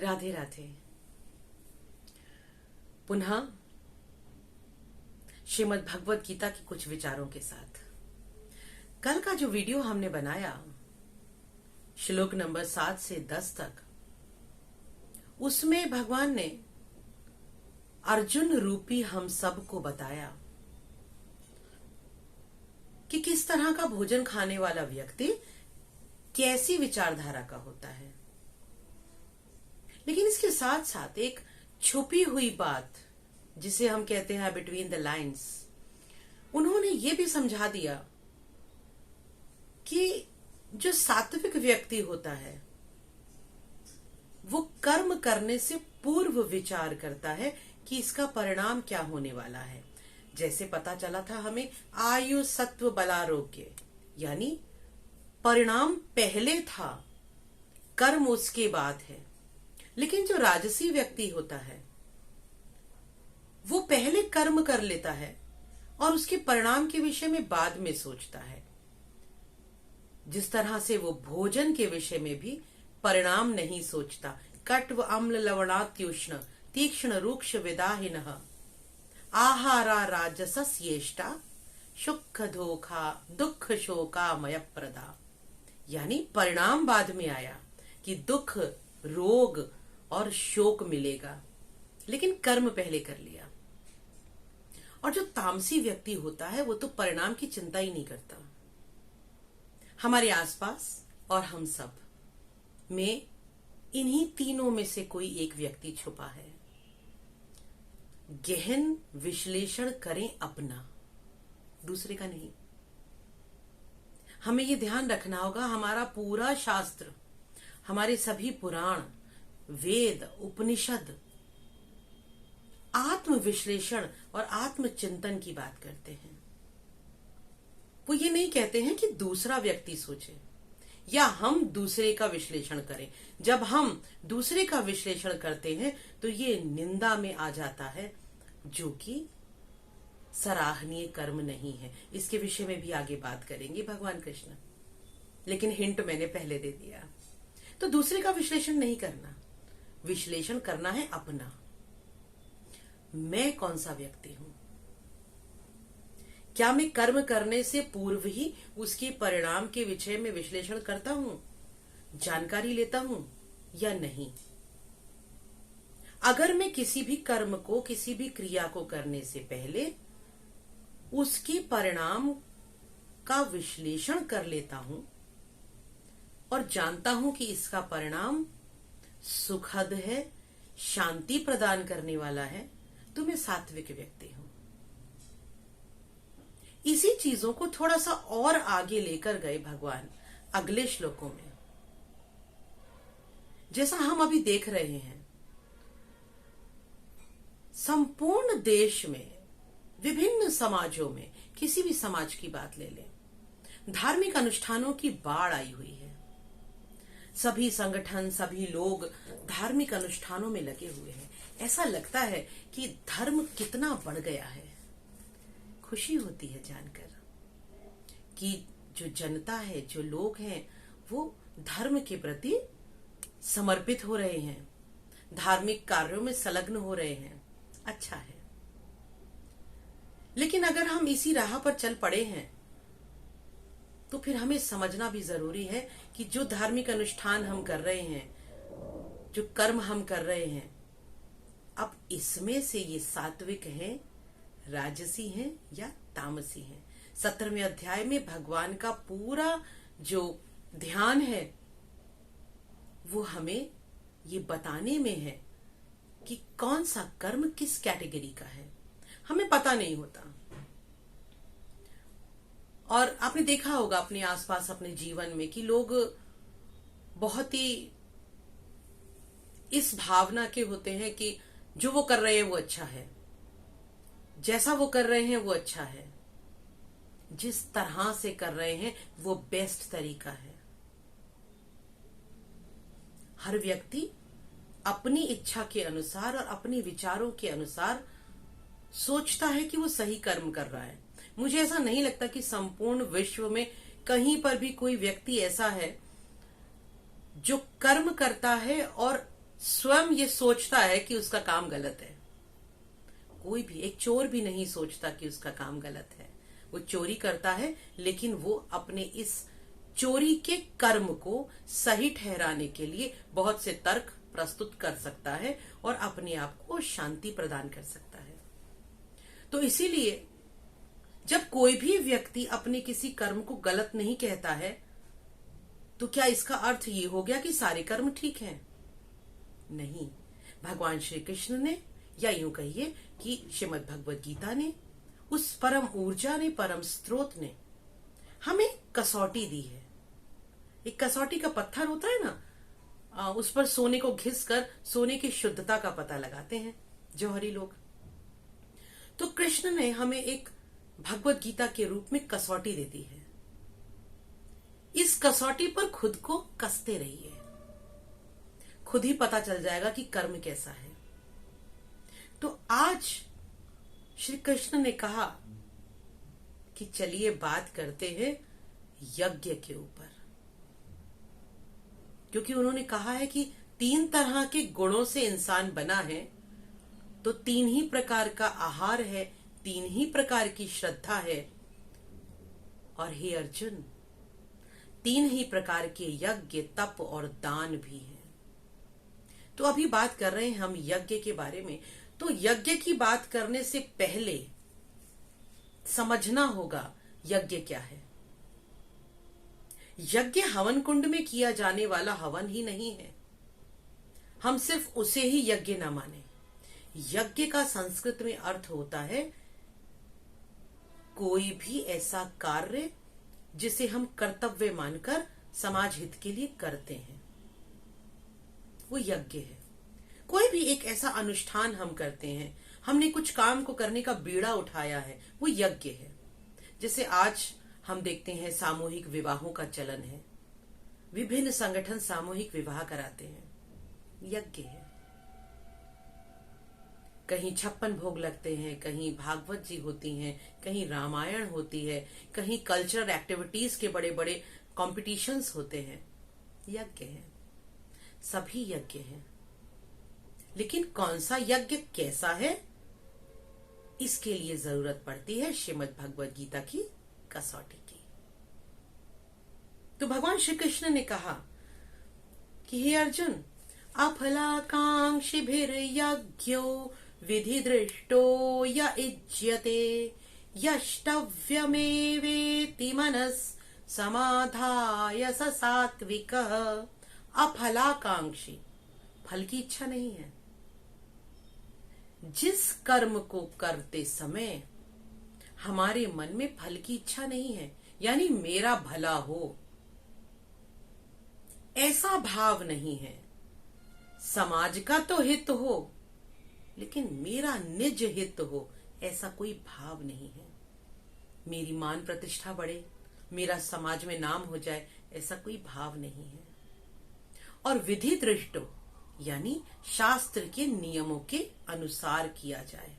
राधे राधे। पुनः श्रीमद् भगवत गीता की कुछ विचारों के साथ कल का जो वीडियो हमने बनाया श्लोक नंबर 7 से 10 तक, उसमें भगवान ने अर्जुन रूपी हम सब को बताया कि किस तरह का भोजन खाने वाला व्यक्ति कैसी विचारधारा का होता है। लेकिन इसके साथ साथ एक छुपी हुई बात जिसे हम कहते हैं बिटवीन द लाइन्स, उन्होंने ये भी समझा दिया कि जो सात्विक व्यक्ति होता है वो कर्म करने से पूर्व विचार करता है कि इसका परिणाम क्या होने वाला है। जैसे पता चला था हमें आयु सत्व बलारोग्य, यानी परिणाम पहले था, कर्म उसके बाद है। लेकिन जो राजसी व्यक्ति होता है वो पहले कर्म कर लेता है और उसके परिणाम के विषय में बाद में सोचता है। जिस तरह से वो भोजन के विषय में भी परिणाम नहीं सोचता। कट्व अम्ल लवणात्युष्ण तीक्ष्ण रूक्ष विदाहिन आहारा राजसस्येष्टा सुख धोखा दुख शोकामय प्रदा, यानी परिणाम बाद में आया कि दुख रोग और शोक मिलेगा, लेकिन कर्म पहले कर लिया। और जो तामसी व्यक्ति होता है वो तो परिणाम की चिंता ही नहीं करता। हमारे आसपास और हम सब में इन्हीं तीनों में से कोई एक व्यक्ति छुपा है। गहन विश्लेषण करें अपना, दूसरे का नहीं। हमें ये ध्यान रखना होगा, हमारा पूरा शास्त्र, हमारे सभी पुराण, वेद, उपनिषद आत्म विश्लेषण और आत्मचिंतन की बात करते हैं। वो ये नहीं कहते हैं कि दूसरा व्यक्ति सोचे या हम दूसरे का विश्लेषण करें। जब हम दूसरे का विश्लेषण करते हैं तो ये निंदा में आ जाता है, जो कि सराहनीय कर्म नहीं है। इसके विषय में भी आगे बात करेंगे भगवान कृष्ण, लेकिन हिंट मैंने पहले दे दिया। तो दूसरे का विश्लेषण नहीं करना, विश्लेषण करना है अपना। मैं कौन सा व्यक्ति हूं? क्या मैं कर्म करने से पूर्व ही उसके परिणाम के विषय में विश्लेषण करता हूं, जानकारी लेता हूं या नहीं? अगर मैं किसी भी कर्म को, किसी भी क्रिया को करने से पहले उसके परिणाम का विश्लेषण कर लेता हूं और जानता हूं कि इसका परिणाम सुखद है, शांति प्रदान करने वाला है, तो मैं सात्विक व्यक्ति हूं। इसी चीजों को थोड़ा सा और आगे लेकर गए भगवान अगले श्लोकों में। जैसा हम अभी देख रहे हैं, संपूर्ण देश में, विभिन्न समाजों में, किसी भी समाज की बात ले लें, धार्मिक अनुष्ठानों की बाढ़ आई हुई है। सभी संगठन, सभी लोग धार्मिक अनुष्ठानों में लगे हुए हैं। ऐसा लगता है कि धर्म कितना बढ़ गया है। खुशी होती है जानकर कि जो जनता है, जो लोग हैं, वो धर्म के प्रति समर्पित हो रहे हैं, धार्मिक कार्यों में संलग्न हो रहे हैं। अच्छा है। लेकिन अगर हम इसी राह पर चल पड़े हैं तो फिर हमें समझना भी जरूरी है कि जो धार्मिक अनुष्ठान हम कर रहे हैं, जो कर्म हम कर रहे हैं, अब इसमें से ये सात्विक हैं, राजसी हैं या तामसी हैं। 17वें अध्याय में भगवान का पूरा जो ध्यान है वो हमें ये बताने में है कि कौन सा कर्म किस कैटेगरी का है। हमें पता नहीं होता। और आपने देखा होगा अपने आसपास, अपने जीवन में, कि लोग बहुत ही इस भावना के होते हैं कि जो वो कर रहे हैं वो अच्छा है, जैसा वो कर रहे हैं वो अच्छा है, जिस तरह से कर रहे हैं वो बेस्ट तरीका है। हर व्यक्ति अपनी इच्छा के अनुसार और अपने विचारों के अनुसार सोचता है कि वो सही कर्म कर रहा है। मुझे ऐसा नहीं लगता कि संपूर्ण विश्व में कहीं पर भी कोई व्यक्ति ऐसा है जो कर्म करता है और स्वयं ये सोचता है कि उसका काम गलत है। कोई भी, एक चोर भी नहीं सोचता कि उसका काम गलत है। वो चोरी करता है, लेकिन वो अपने इस चोरी के कर्म को सही ठहराने के लिए बहुत से तर्क प्रस्तुत कर सकता है और अपने आप को शांति प्रदान कर सकता है। तो इसीलिए जब कोई भी व्यक्ति अपने किसी कर्म को गलत नहीं कहता है, तो क्या इसका अर्थ ये हो गया कि सारे कर्म ठीक हैं? नहीं। भगवान श्री कृष्ण ने, या यूं कहिए कि श्रीमद् भगवद गीता ने, उस परम ऊर्जा ने, परम स्रोत ने हमें कसौटी दी है। एक कसौटी का पत्थर होता है ना, उस पर सोने को घिस कर सोने की शुद्धता का पता लगाते हैं जौहरी लोग। तो कृष्ण ने हमें एक भगवद गीता के रूप में कसौटी दे दी है। इस कसौटी पर खुद को कसते रहिए, खुद ही पता चल जाएगा कि कर्म कैसा है। तो आज श्री कृष्ण ने कहा कि चलिए बात करते हैं यज्ञ के ऊपर, क्योंकि उन्होंने कहा है कि 3 तरह के गुणों से इंसान बना है, तो 3 ही प्रकार का आहार है, 3 ही प्रकार की श्रद्धा है, और हे अर्जुन 3 ही प्रकार के यज्ञ, तप और दान भी है। तो अभी बात कर रहे हैं हम यज्ञ के बारे में। तो यज्ञ की बात करने से पहले समझना होगा यज्ञ क्या है। यज्ञ हवन कुंड में किया जाने वाला हवन ही नहीं है। हम सिर्फ उसे ही यज्ञ न माने। यज्ञ का संस्कृत में अर्थ होता है कोई भी ऐसा कार्य जिसे हम कर्तव्य मानकर समाज हित के लिए करते हैं, वो यज्ञ है। कोई भी एक ऐसा अनुष्ठान हम करते हैं, हमने कुछ काम को करने का बीड़ा उठाया है, वो यज्ञ है। जैसे आज हम देखते हैं सामूहिक विवाहों का चलन है, विभिन्न संगठन सामूहिक विवाह कराते हैं, यज्ञ है। कहीं 56 भोग लगते हैं, कहीं भागवत जी होती हैं, कहीं रामायण होती है, कहीं कल्चरल एक्टिविटीज के बड़े बड़े कॉम्पिटिशन्स होते हैं, यज्ञ है। सभी यज्ञ हैं, लेकिन कौन सा यज्ञ कैसा है, इसके लिए जरूरत पड़ती है श्रीमद् भगवद गीता की कसौटी की। तो भगवान श्री कृष्ण ने कहा कि हे अर्जुन, अफलाकांक्षिभिर्यज्ञो विधि दृष्टो य इज्यते यष्टव्यमेवेति मनस समाधाय स सात्विकः। अफलाकांक्षी, फल की इच्छा नहीं है। जिस कर्म को करते समय हमारे मन में फल की इच्छा नहीं है, यानी मेरा भला हो, ऐसा भाव नहीं है। समाज का तो हित हो, लेकिन मेरा निज हित हो, ऐसा कोई भाव नहीं है। मेरी मान प्रतिष्ठा बढ़े, मेरा समाज में नाम हो जाए, ऐसा कोई भाव नहीं है। और विधि दृष्टो, यानी शास्त्र के नियमों के अनुसार किया जाए।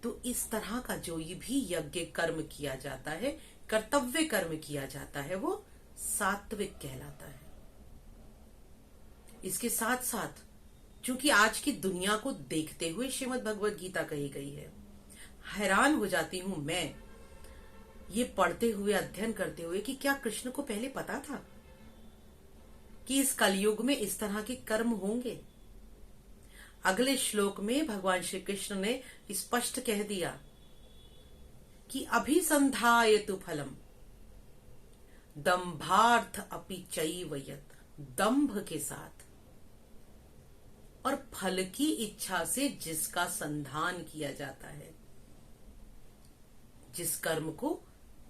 तो इस तरह का जो ये भी यज्ञ कर्म किया जाता है, कर्तव्य कर्म किया जाता है, वो सात्विक कहलाता है। इसके साथ साथ चूंकि आज की दुनिया को देखते हुए श्रीमद् भगवद गीता कही गई है, हैरान हो जाती हूं मैं ये पढ़ते हुए, अध्ययन करते हुए, कि क्या कृष्ण को पहले पता था कि इस कलयुग में इस तरह के कर्म होंगे। अगले श्लोक में भगवान श्री कृष्ण ने स्पष्ट कह दिया कि अभिसंधायतु फलम दंभार्थ अपि चैव यत्, दंभ के साथ और फल की इच्छा से जिसका संधान किया जाता है, जिस कर्म को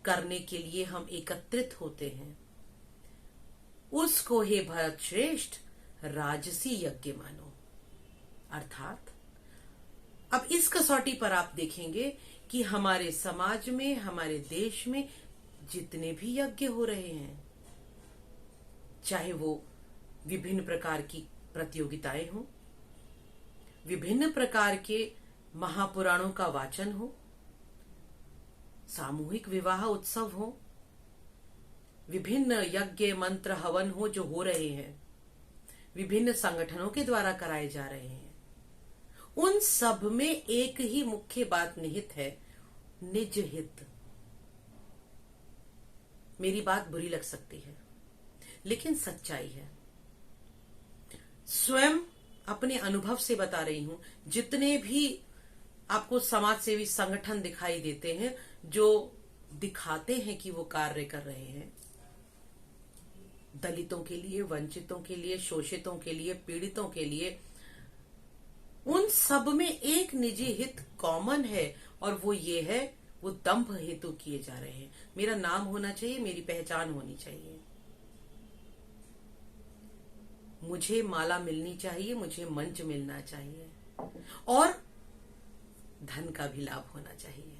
करने के लिए हम एकत्रित होते हैं, उसको हे भरत श्रेष्ठ राजसी यज्ञ मानो। अर्थात अब इस कसौटी पर आप देखेंगे कि हमारे समाज में, हमारे देश में जितने भी यज्ञ हो रहे हैं, चाहे वो विभिन्न प्रकार की प्रतियोगिताएं हो, विभिन्न प्रकार के महापुराणों का वाचन हो, सामूहिक विवाह उत्सव हो, विभिन्न यज्ञ मंत्र हवन हो जो हो रहे हैं, विभिन्न संगठनों के द्वारा कराए जा रहे हैं, उन सब में एक ही मुख्य बात निहित है, निज हित। मेरी बात बुरी लग सकती है, लेकिन सच्चाई है। स्वयं अपने अनुभव से बता रही हूं, जितने भी आपको समाज सेवी संगठन दिखाई देते हैं जो दिखाते हैं कि वो कार्य कर रहे हैं दलितों के लिए, वंचितों के लिए, शोषितों के लिए, पीड़ितों के लिए, उन सब में एक निजी हित कॉमन है, और वो ये है, वो दंभ हेतु किए जा रहे हैं। मेरा नाम होना चाहिए, मेरी पहचान होनी चाहिए, मुझे माला मिलनी चाहिए, मुझे मंच मिलना चाहिए, और धन का भी लाभ होना चाहिए।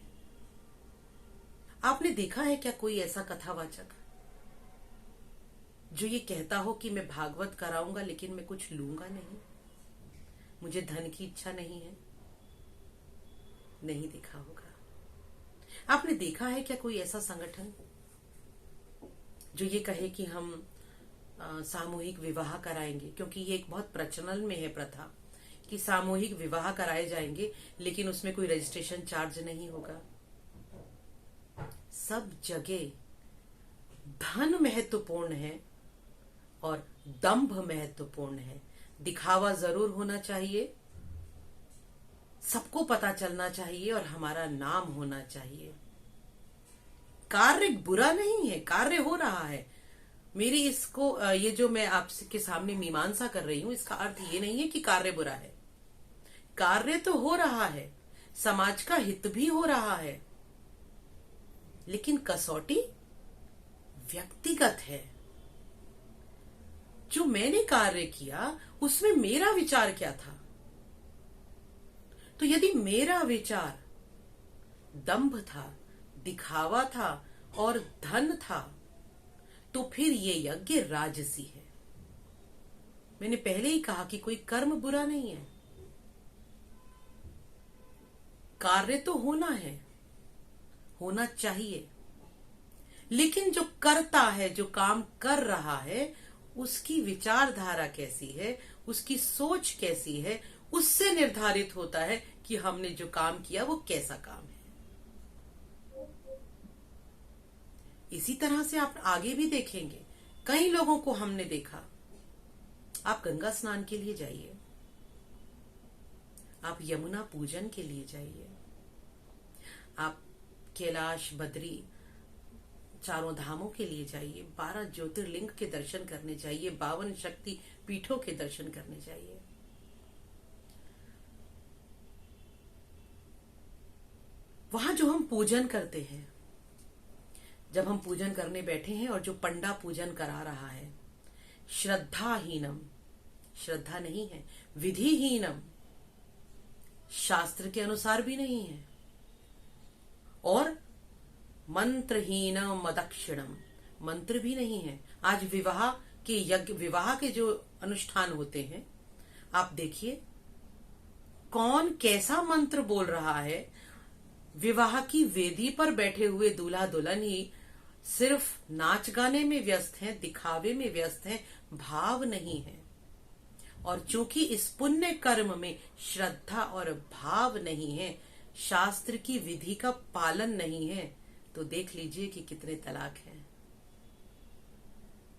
आपने देखा है क्या कोई ऐसा कथावाचक जो ये कहता हो कि मैं भागवत कराऊंगा लेकिन मैं कुछ लूंगा नहीं, मुझे धन की इच्छा नहीं है? नहीं देखा होगा। आपने देखा है क्या कोई ऐसा संगठन जो ये कहे कि हम सामूहिक विवाह कराएंगे, क्योंकि ये एक बहुत प्रचलन में है प्रथा कि सामूहिक विवाह कराए जाएंगे लेकिन उसमें कोई रजिस्ट्रेशन चार्ज नहीं होगा। सब जगह धन महत्वपूर्ण है और दंभ महत्वपूर्ण है। दिखावा जरूर होना चाहिए, सबको पता चलना चाहिए और हमारा नाम होना चाहिए। कार्य बुरा नहीं है, कार्य हो रहा है। मेरी इसको ये जो मैं आपके सामने मीमांसा कर रही हूं, इसका अर्थ ये नहीं है कि कार्य बुरा है। कार्य तो हो रहा है, समाज का हित भी हो रहा है, लेकिन कसौटी व्यक्तिगत है। जो मैंने कार्य किया उसमें मेरा विचार क्या था? तो यदि मेरा विचार दंभ था, दिखावा था और धन था, तो फिर ये यज्ञ राजसी है। मैंने पहले ही कहा कि कोई कर्म बुरा नहीं है, कार्य तो होना है, होना चाहिए, लेकिन जो करता है, जो काम कर रहा है, उसकी विचारधारा कैसी है, उसकी सोच कैसी है, उससे निर्धारित होता है कि हमने जो काम किया वो कैसा काम है। इसी तरह से आप आगे भी देखेंगे, कई लोगों को हमने देखा। आप गंगा स्नान के लिए जाइए, आप यमुना पूजन के लिए जाइए, आप कैलाश, बद्री, चारों धामों के लिए जाइए, 12 ज्योतिर्लिंग के दर्शन करने जाइए, 52 शक्ति पीठों के दर्शन करने जाइए। वहां जो हम पूजन करते हैं, जब हम पूजन करने बैठे हैं और जो पंडा पूजन करा रहा है, श्रद्धाहीनम, श्रद्धा नहीं है, विधिहीनम, शास्त्र के अनुसार भी नहीं है, और मंत्रहीनम मदक्षिणम, मंत्र भी नहीं है। आज विवाह के यज्ञ, विवाह के जो अनुष्ठान होते हैं, आप देखिए कौन कैसा मंत्र बोल रहा है। विवाह की वेदी पर बैठे हुए दूल्हा दुल्हन ही सिर्फ नाच गाने में व्यस्त हैं, दिखावे में व्यस्त हैं, भाव नहीं है। और चूंकि इस पुण्य कर्म में श्रद्धा और भाव नहीं है, शास्त्र की विधि का पालन नहीं है, तो देख लीजिए कि कितने तलाक हैं।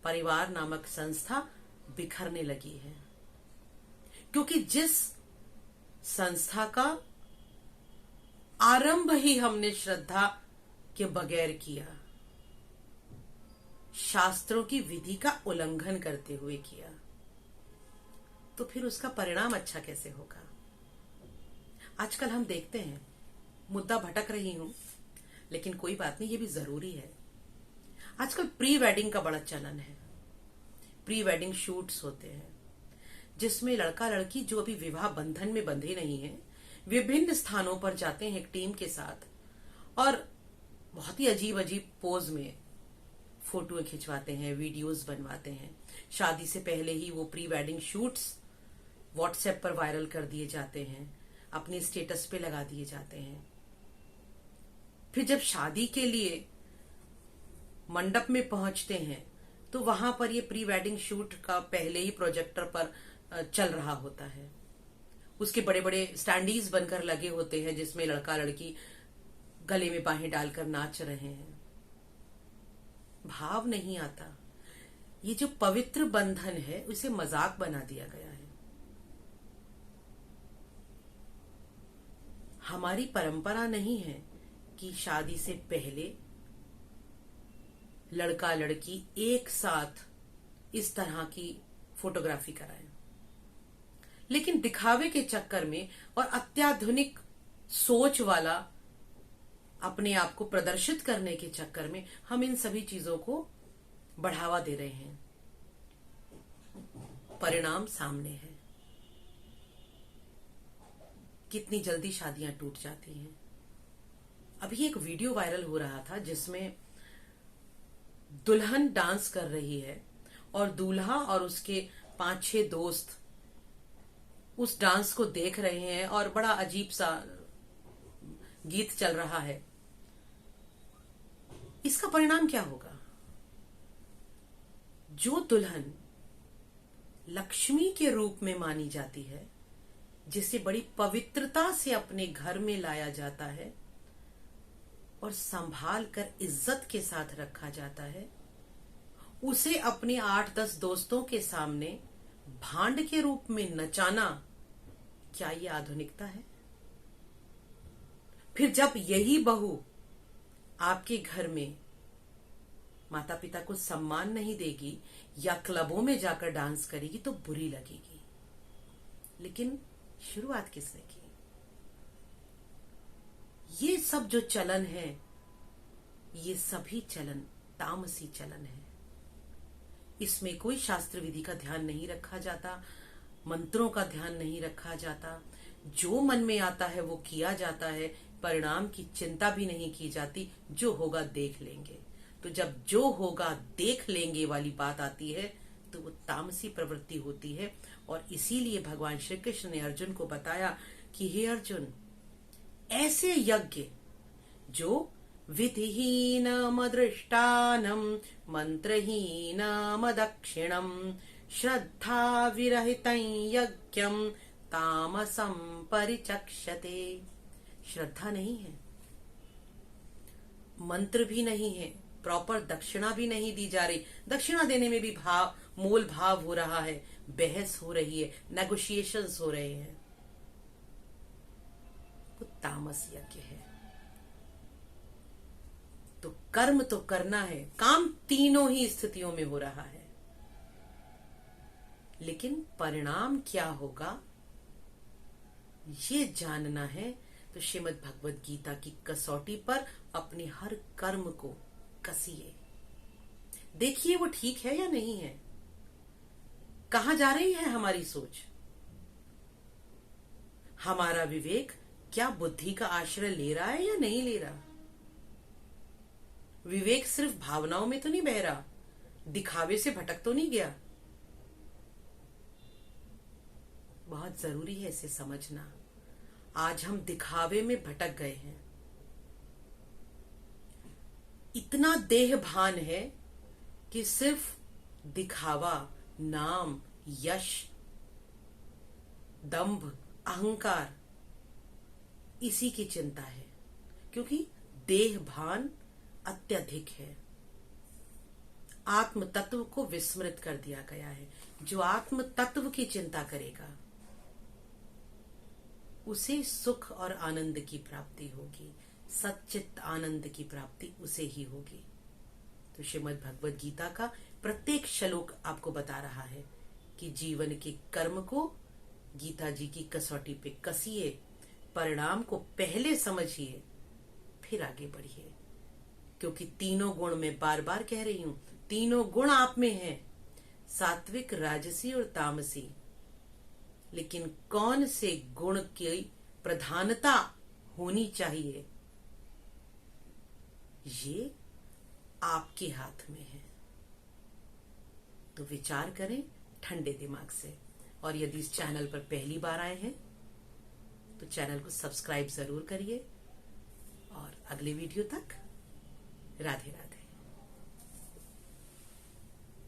परिवार नामक संस्था बिखरने लगी है, क्योंकि जिस संस्था का आरंभ ही हमने श्रद्धा के बगैर किया, शास्त्रों की विधि का उल्लंघन करते हुए किया, तो फिर उसका परिणाम अच्छा कैसे होगा? आजकल हम देखते हैं, मुद्दा भटक रही हूं लेकिन कोई बात नहीं, ये भी जरूरी है। आजकल प्री वेडिंग का बड़ा चलन है। प्री वेडिंग शूट्स होते हैं जिसमें लड़का लड़की जो अभी विवाह बंधन में बंधे नहीं है, विभिन्न स्थानों पर जाते हैं एक टीम के साथ और बहुत ही अजीब अजीब पोज में फोटो खिंचवाते हैं, वीडियोस बनवाते हैं। शादी से पहले ही वो प्री वेडिंग शूट्स व्हाट्सएप पर वायरल कर दिए जाते हैं, अपने स्टेटस पे लगा दिए जाते हैं। फिर जब शादी के लिए मंडप में पहुंचते हैं तो वहां पर ये प्री वेडिंग शूट का पहले ही प्रोजेक्टर पर चल रहा होता है। उसके बड़े बड़े स्टैंडीज बनकर लगे होते हैं जिसमें लड़का लड़की गले में बाहें डालकर नाच रहे हैं। भाव नहीं आता। ये जो पवित्र बंधन है उसे मजाक बना दिया गया है। हमारी परंपरा नहीं है कि शादी से पहले लड़का लड़की एक साथ इस तरह की फोटोग्राफी कराएं, लेकिन दिखावे के चक्कर में और अत्याधुनिक सोच वाला अपने आप को प्रदर्शित करने के चक्कर में हम इन सभी चीजों को बढ़ावा दे रहे हैं। परिणाम सामने है। कितनी जल्दी शादियां टूट जाती हैं। अभी एक वीडियो वायरल हो रहा था जिसमें दुल्हन डांस कर रही है और दूल्हा और उसके 5-6 दोस्त उस डांस को देख रहे हैं और बड़ा अजीब सा गीत चल रहा है। इसका परिणाम क्या होगा? जो दुल्हन लक्ष्मी के रूप में मानी जाती है, जिसे बड़ी पवित्रता से अपने घर में लाया जाता है और संभाल कर इज्जत के साथ रखा जाता है, उसे अपने 8-10 दोस्तों के सामने भांड के रूप में नचाना, क्या ये आधुनिकता है? फिर जब यही बहू आपके घर में माता पिता को सम्मान नहीं देगी या क्लबों में जाकर डांस करेगी तो बुरी लगेगी। लेकिन शुरुआत किसने की? ये सब जो चलन है, ये सभी चलन तामसी चलन है। इसमें कोई शास्त्र विधि का ध्यान नहीं रखा जाता, मंत्रों का ध्यान नहीं रखा जाता। जो मन में आता है वो किया जाता है, परिणाम की चिंता भी नहीं की जाती। जो होगा देख लेंगे। तो जब जो होगा देख लेंगे वाली बात आती है तो वो तामसी प्रवृत्ति होती है। और इसीलिए भगवान श्री कृष्ण ने अर्जुन को बताया कि हे अर्जुन, ऐसे यज्ञ जो विधिहीनमदृष्टानं मंत्रहीनमदक्षिणं श्रद्धा विरहितं यज्ञं तामसं परिचक्षते। श्रद्धा नहीं है, मंत्र भी नहीं है, प्रॉपर दक्षिणा भी नहीं दी जा रही। दक्षिणा देने में भी मोल भाव हो रहा है, बहस हो रही है, नेगोशिएशंस हो रहे हैं। वो तामस यज्ञ है। तो कर्म तो करना है, काम तीनों ही स्थितियों में हो रहा है, लेकिन परिणाम क्या होगा ये जानना है। तो श्रीमद् भगवद गीता की कसौटी पर अपने हर कर्म को कसिए, देखिए वो ठीक है या नहीं है। कहां जा रही है हमारी सोच? हमारा विवेक क्या बुद्धि का आश्रय ले रहा है या नहीं ले रहा? विवेक सिर्फ भावनाओं में तो नहीं बह रहा, दिखावे से भटक तो नहीं गया। बहुत जरूरी है इसे समझना। आज हम दिखावे में भटक गए हैं। इतना देह भान है कि सिर्फ दिखावा, नाम, यश, दंभ, अहंकार, इसी की चिंता है, क्योंकि देह भान अत्यधिक है। आत्म तत्व को विस्मृत कर दिया गया है। जो आत्म तत्व की चिंता करेगा उसे सुख और आनंद की प्राप्ति होगी, सच्चित आनंद की प्राप्ति उसे ही होगी। तो श्रीमद् भगवद गीता का प्रत्येक श्लोक आपको बता रहा है कि जीवन के कर्म को गीता जी की कसौटी पे कसिए, परिणाम को पहले समझिए, फिर आगे बढ़िए। क्योंकि तीनों गुण, मैं बार बार कह रही हूं, तीनों गुण आप में हैं, सात्विक, राजसी और तामसी। लेकिन कौन से गुण की प्रधानता होनी चाहिए ये आपके हाथ में है। तो विचार करें ठंडे दिमाग से। और यदि इस चैनल पर पहली बार आए हैं तो चैनल को सब्सक्राइब जरूर करिए। और अगले वीडियो तक राधे राधे।